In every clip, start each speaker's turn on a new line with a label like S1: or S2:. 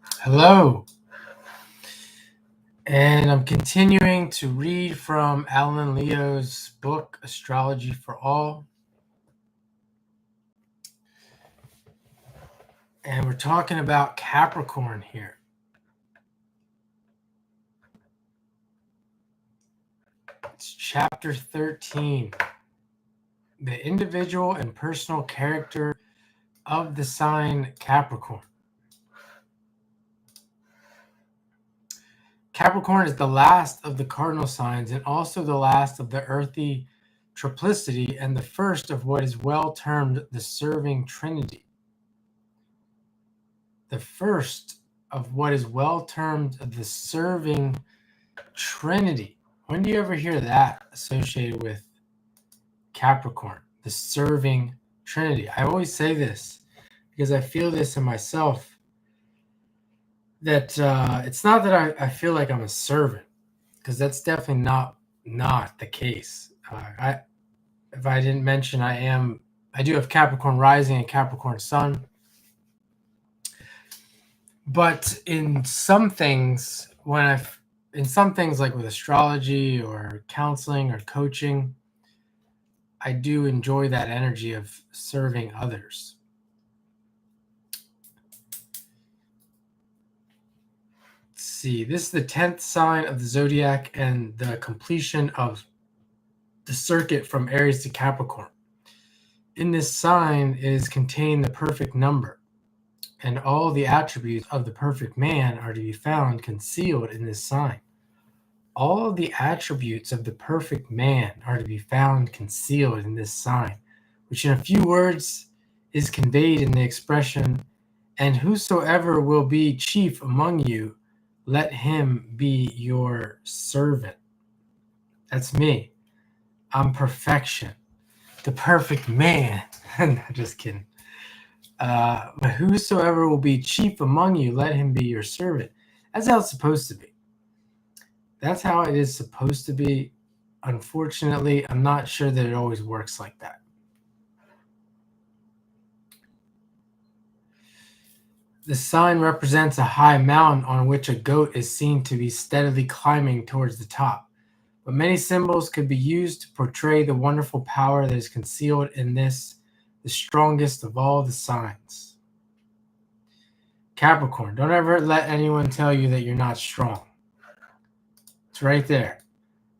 S1: Hello, and I'm continuing to read from Alan Leo's book, Astrology for All. And we're talking about Capricorn here. It's chapter 13, the individual and personal character of the sign Capricorn. Capricorn is the last of the cardinal signs and also the last of the earthy triplicity and the first of what is well termed the serving trinity. The first of what is well termed the serving trinity. When do you ever hear that associated with Capricorn? The serving trinity. I always say this because I feel this in myself, that it's not that I feel like I'm a servant, because that's definitely not the case. If I didn't mention, I do have Capricorn rising and Capricorn sun. But in some things, like with astrology or counseling or coaching, I do enjoy that energy of serving others. Let's see, this is the 10th sign of the zodiac and the completion of the circuit from Aries to Capricorn. In this sign is contained the perfect number, and all the attributes of the perfect man are to be found concealed in this sign. All of the attributes of the perfect man are to be found concealed in this sign, which in a few words is conveyed in the expression, and whosoever will be chief among you, let him be your servant. That's me. I'm perfection, the perfect man. No, just kidding. But whosoever will be chief among you, let him be your servant. That's how it's supposed to be. That's how it is supposed to be. Unfortunately, I'm not sure that it always works like that. The sign represents a high mountain on which a goat is seen to be steadily climbing towards the top. But many symbols could be used to portray the wonderful power that is concealed in this, the strongest of all the signs. Capricorn, don't ever let anyone tell you that you're not strong. It's right there.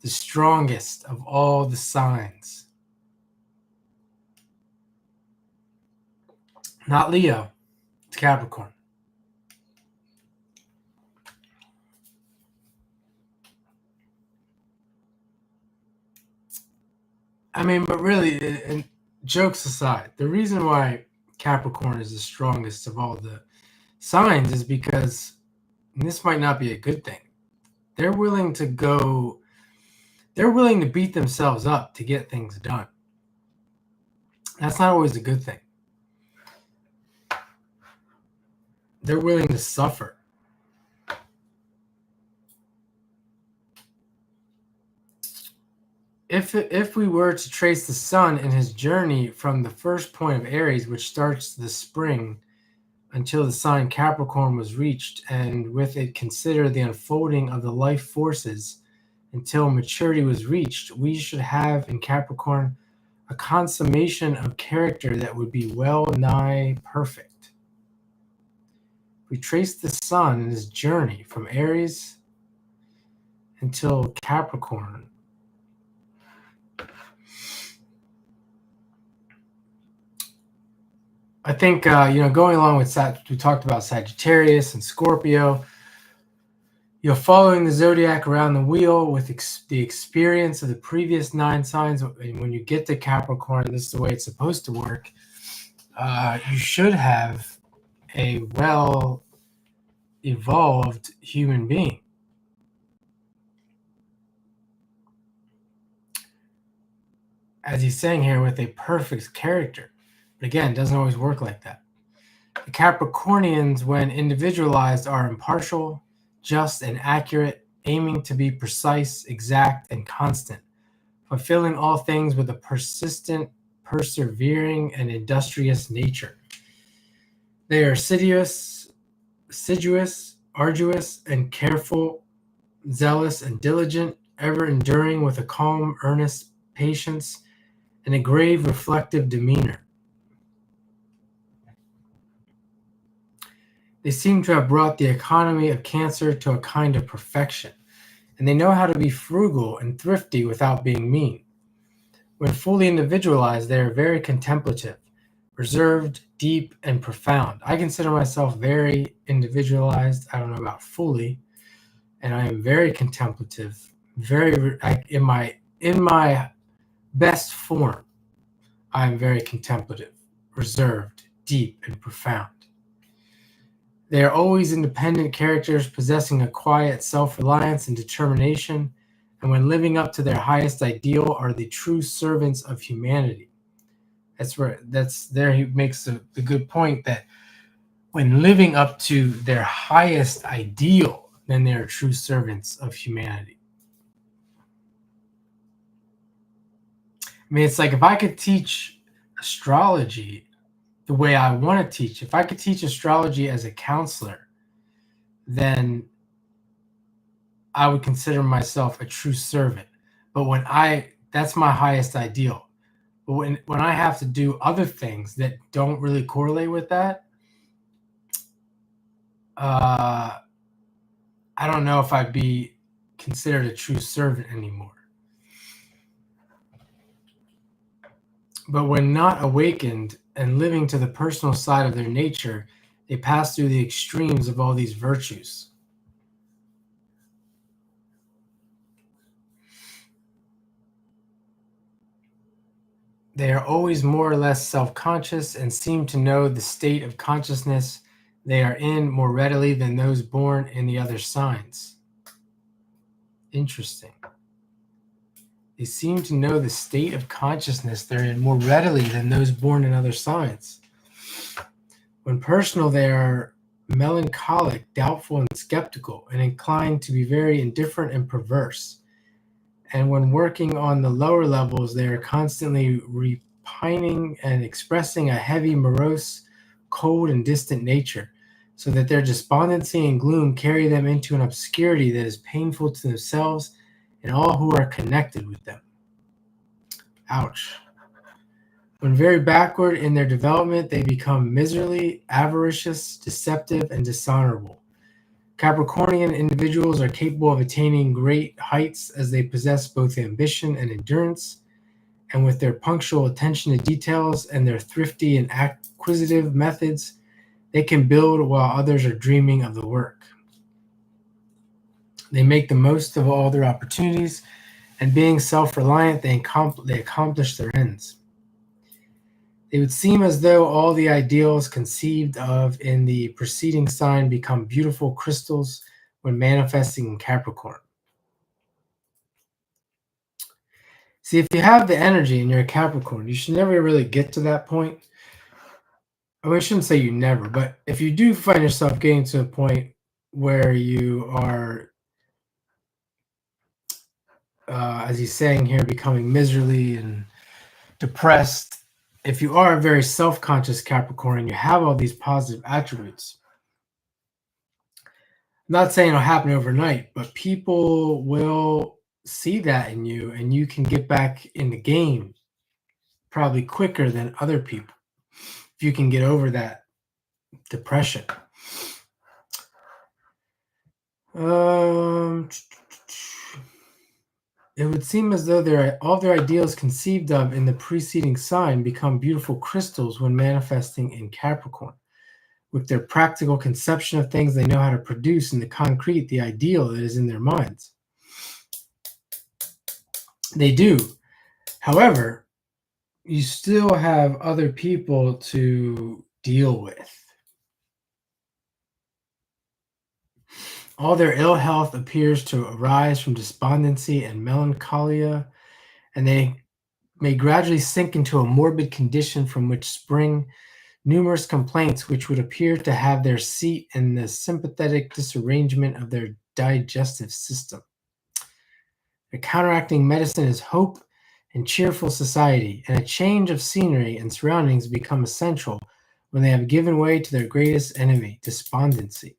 S1: The strongest of all the signs. Not Leo, it's Capricorn. I mean, but really, and jokes aside, the reason why Capricorn is the strongest of all the signs is because, and this might not be a good thing, they're willing to beat themselves up to get things done. That's not always a good thing. They're willing to suffer. If we were to trace the sun in his journey from the first point of Aries, which starts the spring, until the sign Capricorn was reached, and with it consider the unfolding of the life forces until maturity was reached, we should have in Capricorn a consummation of character that would be well nigh perfect. We trace the sun in his journey from Aries until Capricorn. I think, going along with we talked about Sagittarius and Scorpio, following the zodiac around the wheel with the experience of the previous 9 signs. And when you get to Capricorn, this is the way it's supposed to work. You should have a well-evolved human being. As he's saying here, with a perfect character. But again, it doesn't always work like that. The Capricornians, when individualized, are impartial, just, and accurate, aiming to be precise, exact, and constant, fulfilling all things with a persistent, persevering, and industrious nature. They are assiduous, assiduous, arduous, and careful, zealous and diligent, ever enduring with a calm, earnest patience, and a grave, reflective demeanor. They seem to have brought the economy of Cancer to a kind of perfection, and they know how to be frugal and thrifty without being mean. When fully individualized, they are very contemplative, reserved, deep, and profound. I consider myself very individualized. I don't know about fully, and I am very contemplative, in my best form. I am very contemplative, reserved, deep, and profound. They are always independent characters possessing a quiet self-reliance and determination, and when living up to their highest ideal are the true servants of humanity. That's there he makes the good point that when living up to their highest ideal, then they are true servants of humanity. I mean, it's like if I could teach astrology the way I want to teach, if I could teach astrology as a counselor, then I would consider myself a true servant. But that's my highest ideal. But when I have to do other things that don't really correlate with that, I don't know if I'd be considered a true servant anymore. But when not awakened and living to the personal side of their nature, they pass through the extremes of all these virtues. They are always more or less self-conscious and seem to know the state of consciousness they are in more readily than those born in the other signs. Interesting. They seem to know the state of consciousness they're in more readily than those born in other signs. When personal, they are melancholic, doubtful, and skeptical, and inclined to be very indifferent and perverse. And when working on the lower levels, they are constantly repining and expressing a heavy, morose, cold, and distant nature, so that their despondency and gloom carry them into an obscurity that is painful to themselves and all who are connected with them. Ouch. When very backward in their development, they become miserly, avaricious, deceptive, and dishonorable. Capricornian individuals are capable of attaining great heights as they possess both ambition and endurance, and with their punctual attention to details and their thrifty and acquisitive methods, they can build while others are dreaming of the work. They make the most of all their opportunities, and being self-reliant, they accomplish their ends. It would seem as though all the ideals conceived of in the preceding sign become beautiful crystals when manifesting in Capricorn. See, if you have the energy and you're a Capricorn, you should never really get to that point. I shouldn't say you never, but if you do find yourself getting to a point where you are, as he's saying here, becoming miserly and depressed, if you are a very self-conscious Capricorn, you have all these positive attributes. I'm not saying it'll happen overnight, but people will see that in you, and you can get back in the game probably quicker than other people if you can get over that depression. It would seem as though all their ideals conceived of in the preceding sign become beautiful crystals when manifesting in Capricorn. With their practical conception of things, they know how to produce in the concrete the ideal that is in their minds. They do. However, you still have other people to deal with. All their ill health appears to arise from despondency and melancholia, and they may gradually sink into a morbid condition from which spring numerous complaints which would appear to have their seat in the sympathetic disarrangement of their digestive system. The counteracting medicine is hope and cheerful society, and a change of scenery and surroundings become essential when they have given way to their greatest enemy, despondency.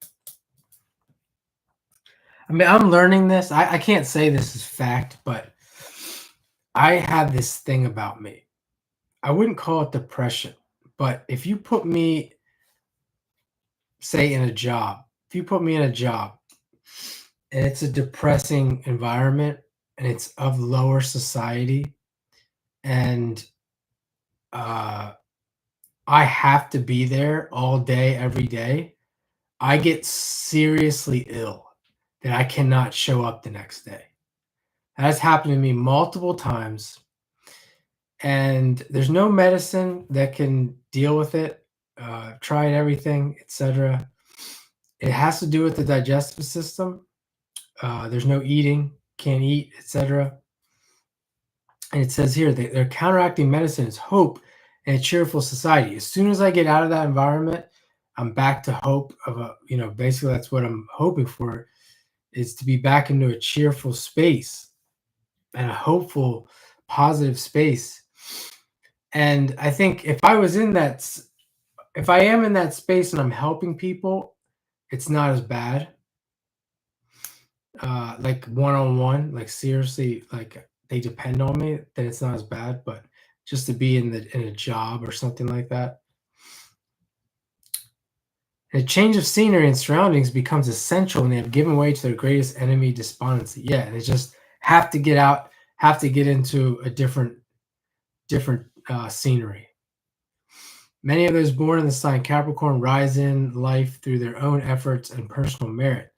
S1: I mean, I'm learning this. I can't say this is fact, but I have this thing about me. I wouldn't call it depression, but if you put me, say, in a job, if you put me in a job and it's a depressing environment and it's of lower society and I have to be there all day, every day, I get seriously ill that I cannot show up the next day. That has happened to me multiple times, and there's no medicine that can deal with it. Tried everything, etc. It has to do with the digestive system. There's no eating, can't eat, etc. And it says here that their counteracting medicine is hope and a cheerful society. As soon as I get out of that environment, I'm back to hope of a, basically that's what I'm hoping for, is to be back into a cheerful space and a hopeful, positive space. And I think if I am in that space and I'm helping people, it's not as bad. Like one-on-one, like seriously, like they depend on me, then it's not as bad. But just to be in a job or something like that, a change of scenery and surroundings becomes essential when they have given way to their greatest enemy, despondency. Yeah, they just have to get out, have to get into a different scenery. Many of those born in the sign Capricorn rise in life through their own efforts and personal merit.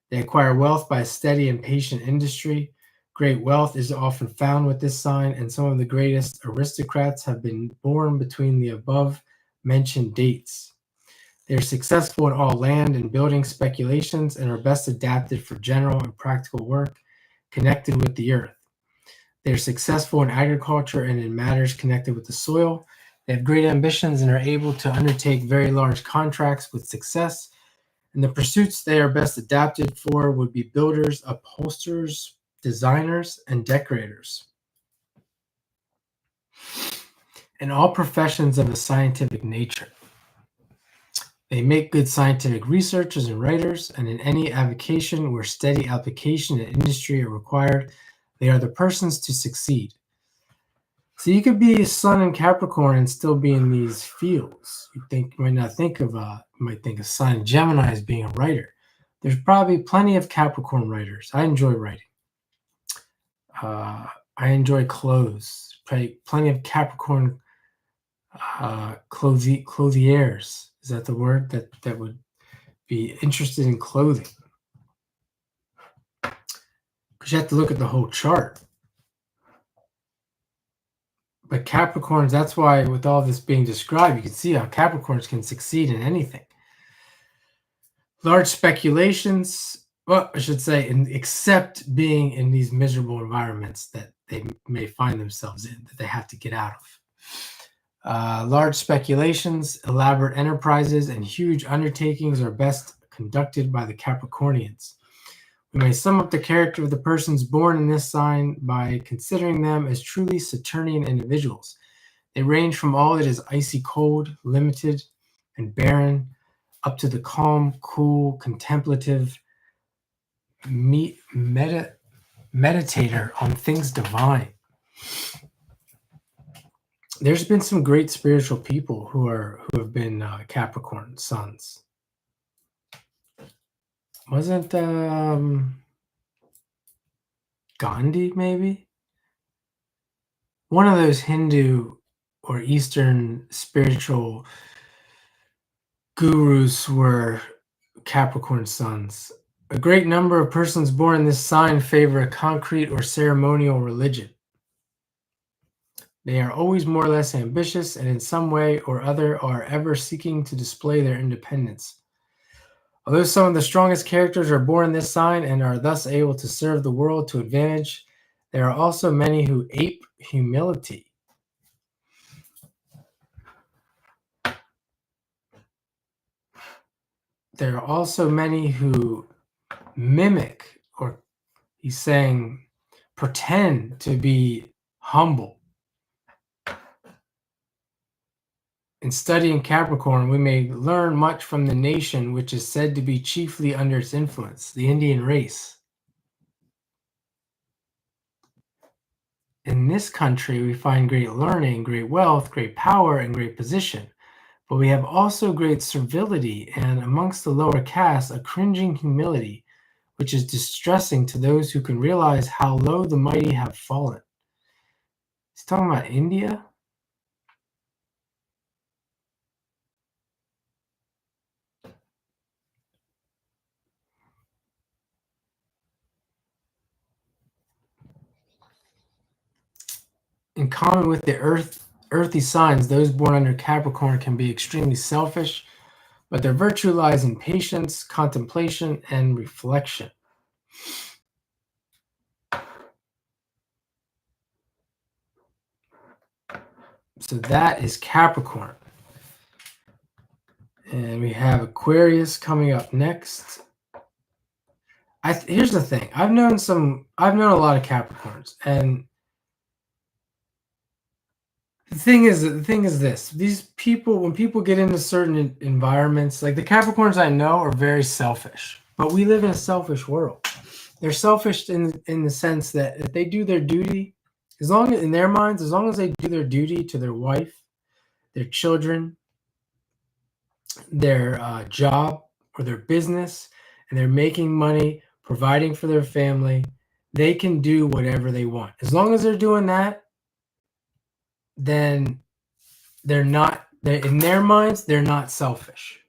S1: They acquire wealth by a steady and patient industry. Great wealth is often found with this sign, and some of the greatest aristocrats have been born between the above mentioned dates. They are successful in all land and building speculations and are best adapted for general and practical work connected with the earth. They are successful in agriculture and in matters connected with the soil. They have great ambitions and are able to undertake very large contracts with success. And the pursuits they are best adapted for would be builders, upholsterers, designers, and decorators. In all professions of a scientific nature, they make good scientific researchers and writers, and in any avocation where steady application and industry are required, they are the persons to succeed. So you could be a sun in Capricorn and still be in these fields. You might think of sun in Gemini as being a writer. There's probably plenty of Capricorn writers. I enjoy writing. I enjoy clothes. Plenty of Capricorn clothiers. Is that the word that would be interested in clothing? Because you have to look at the whole chart. But Capricorns, that's why with all this being described, you can see how Capricorns can succeed in anything. Large speculations, well, I should say, except being in these miserable environments that they may find themselves in, that they have to get out of. Large speculations, elaborate enterprises, and huge undertakings are best conducted by the Capricornians. We may sum up the character of the persons born in this sign by considering them as truly Saturnian individuals. They range from all that is icy cold, limited, and barren, up to the calm, cool, contemplative meditator on things divine. There's been some great spiritual people who have been Capricorn suns. Wasn't Gandhi maybe one of those Hindu or Eastern spiritual gurus were Capricorn suns? A great number of persons born in this sign favor a concrete or ceremonial religion. They are always more or less ambitious, and in some way or other are ever seeking to display their independence. Although some of the strongest characters are born in this sign and are thus able to serve the world to advantage, there are also many who ape humility. There are also many who mimic, or he's saying, pretend to be humble. In studying Capricorn, we may learn much from the nation which is said to be chiefly under its influence, the Indian race. In this country, we find great learning, great wealth, great power, and great position. But we have also great servility, and amongst the lower castes, a cringing humility, which is distressing to those who can realize how low the mighty have fallen. He's talking about India? In common with the earthy signs, those born under Capricorn can be extremely selfish, but their virtue lies in patience, contemplation, and reflection. So that is Capricorn. And we have Aquarius coming up next. Here's the thing. I've known a lot of Capricorns, and the thing is this: these people, when people get into certain environments, like the Capricorns I know are very selfish, but we live in a selfish world. They're selfish in the sense that if they do their duty, as long as in their minds, as long as they do their duty to their wife, their children, their job or their business, and they're making money, providing for their family, they can do whatever they want. As long as they're doing that, then they're in their minds, they're not selfish.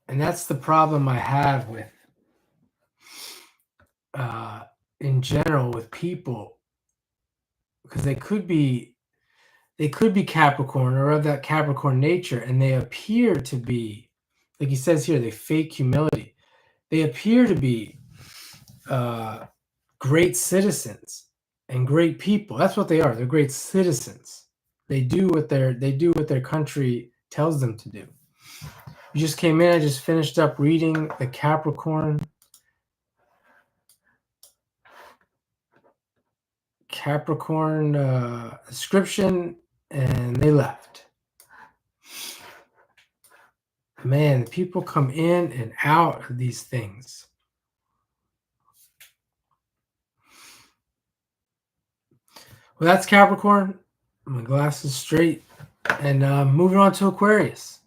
S1: And that's the problem I have with in general with people, because they could be Capricorn or of that Capricorn nature, and they appear to be, like he says here, they fake humility. They appear to be great citizens and great people. That's what they are. They're great citizens. They do what their country tells them to do. You just came in. I just finished up reading the Capricorn description, and they left. Man, people come in and out of these things. Well, that's Capricorn. My glasses straight, and moving on to Aquarius.